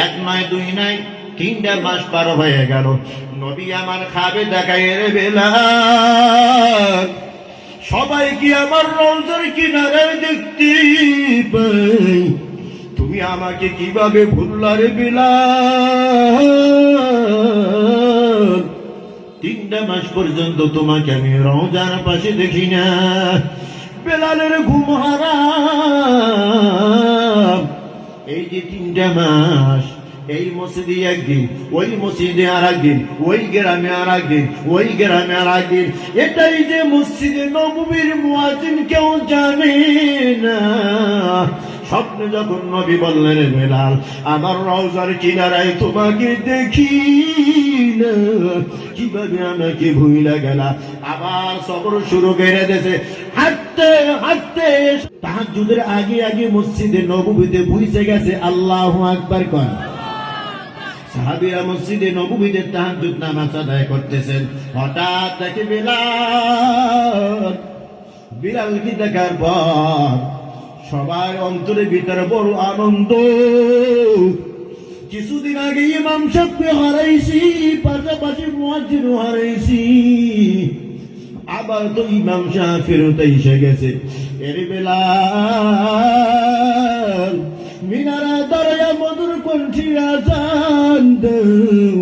এক নয় দুই নয় 3টা মাস পার হয়ে গেল। নবী আমার খাবে দেখায় রে বেলাল, সবাই কি আমার রওজার কিনারে দেখতে পাই, তুমি আমাকে কিভাবে ভুললা রে বেলাল? 3টা মাস পর্যন্ত তোমাকে আমি রওজার পাশে দেখি না। বেলালের ঘুম হারাম। এই যে 3টা মাস, এই মসজিদে একদিন, ওই মসজিদে আর একদিন, ওই গ্রামে আর একদিন, ওই গ্রামে আর একদিন, এটাই যে মসজিদে নববীর মুয়াজ্জিন কেউ জানে না। স্বপ্নে যখন নবী বললেন বেলাল আমার রওজার কিনারায় তোমাকে দেখি না, কিভাবে আমাকে ভুইলা গেলা। আবার সবর শুরু করে দিয়েছে, হাঁটতে হাঁটতে তাহাজ্জুদের আগে আগে মসজিদে নববীতে পৌঁছে গেছে। আল্লাহু আকবার কর। সাহাবীরা মসজিদে নববীতে তাহাজ্জুদ নামাজ আদায় করতেছেন। হঠাৎ দেখে বিলালকে দেখার পর সবার অন্তরের ভিতরে বড় আনন্দ। কিছুদিন আগে ইমাম সাহেবকে হারাইছি, পাশাপাশি মুয়াজ্জিনও হারাইছি, আবার তো ইমাম সাহেব ফেরত এসে গেছে। এর বেলাল মিনারা দাঁড়ায়া মধুর কণ্ঠে আজান দাও,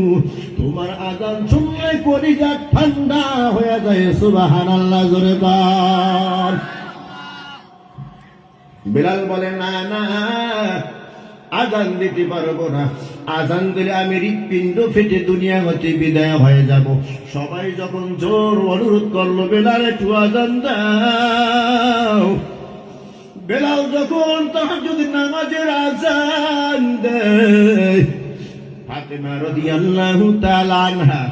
তোমার আজান শুনলে কলিজা ঠান্ডা হয়ে যায়। সুবহানাল্লাহ জোরে বল। বেলাল বলে না না, আজান দিতে পারবো না, আজান দিলে আমি হৃৎপিণ্ড ফেটে দুনিয়া হতে বিদায় হয়ে যাব। সবাই যখন জোর অনুরোধ করলো বেলাল একটু আজান দাও, বেলাল যখন তাহাজ্জুদের নামাজের আজান দেয়, ফাতেমা রাদিয়াল্লাহু তাআলা আনহা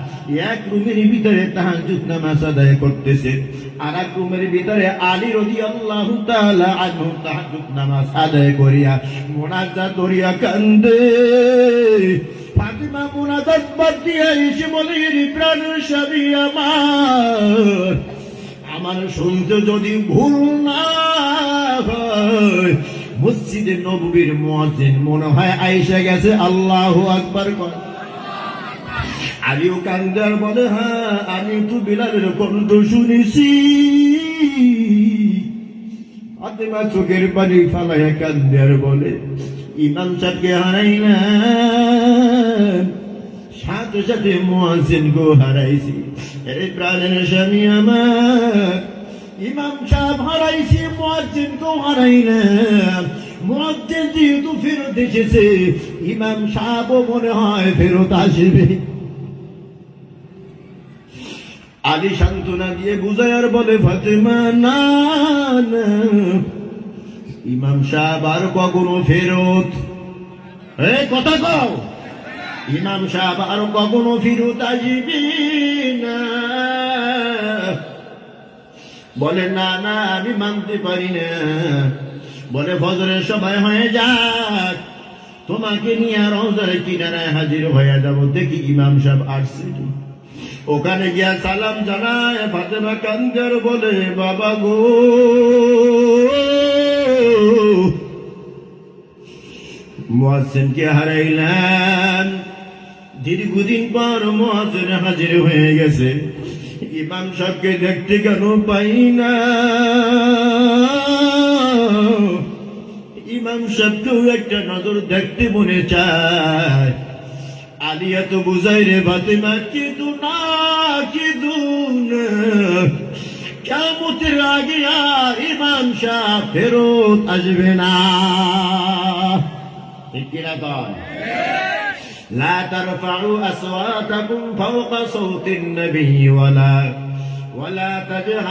এক রুমের ভিতরে তাহাজ্জুদ নামাজ আদায় করতেছে, আর এক রুমের ভিতরে আলী রাদিয়াল্লাহু তাআলা আনহু তাহাজ্জুদ নামাজ আদায় করিয়া মুনাজাত করিয়া কান্দে। ফাতেমা মুনাজাত বাদ দিয়া এসে বলে, প্রাণের স্বামী আমার, আমার শুনতে যদি ভুল না হয় মসজিদে নববীর মুয়াজ্জিন মনে হয় আয়েশা গেছে। আল্লাহু আকবার কর। আলীও কান্দার বলে, হ্যাঁ আমি তো বিলালের কণ্ঠ শুনেছি। ফাতেমা চোখের পানি ফালাইয়া কান্দার বলে, ইমাম সাহেবকে হারাইলাম, সাথে সাথে মুয়াজ্জিনকে হারাইছি। এর প্রাণের স্বামী আমার, ইমাম সাহেব হারাইছি, মুয়াজ্জিনকেও হারাইলাম। মুয়াজ্জিন যেহেতু ফেরত এসেছে, ইমাম সাহেবও মনে হয় ফেরত আসবে। আলী সান্ত্বনা দিয়ে বুঝায়ার বলে, ফাতেমা না না, ইমাম সাহেব আর কখনো ফেরত, কথা কও, ইমাম সাহেব আর কখনো ফেরত আসবে না। বলে না না, আমি মানতে পারি না। বলে ফজরের সময় হয়ে যাক, তোমাকে নিয়ে রওজার কিনারায় হাজির হয়ে যাব, দেখি ইমাম সাহেব আসছে। ওখানে গিয়া সালাম জানায়। ফাতেমা কান্দার বলে, বাবা গো, মুয়াজ্জিনকে হারাইলাম, দীর্ঘদিন পর মুয়াজ্জিন হাজির হয়ে গেছে, ইমাম সাহেবকে দেখতে কেন পাই না? ইমাম সাহেবকেও একটা নজর দেখতে মনে চায়। আলিয়া তো বুঝাই রে, ফাতেমা কিন্তু না, কিন্তু না, কিয়ামতের আগে আর ইমাম সাহেব ফেরত আসবে না। ঠিক কিনা কন? لا ترفعوا أصواتكم فوق صوت النبي ولا تجهروا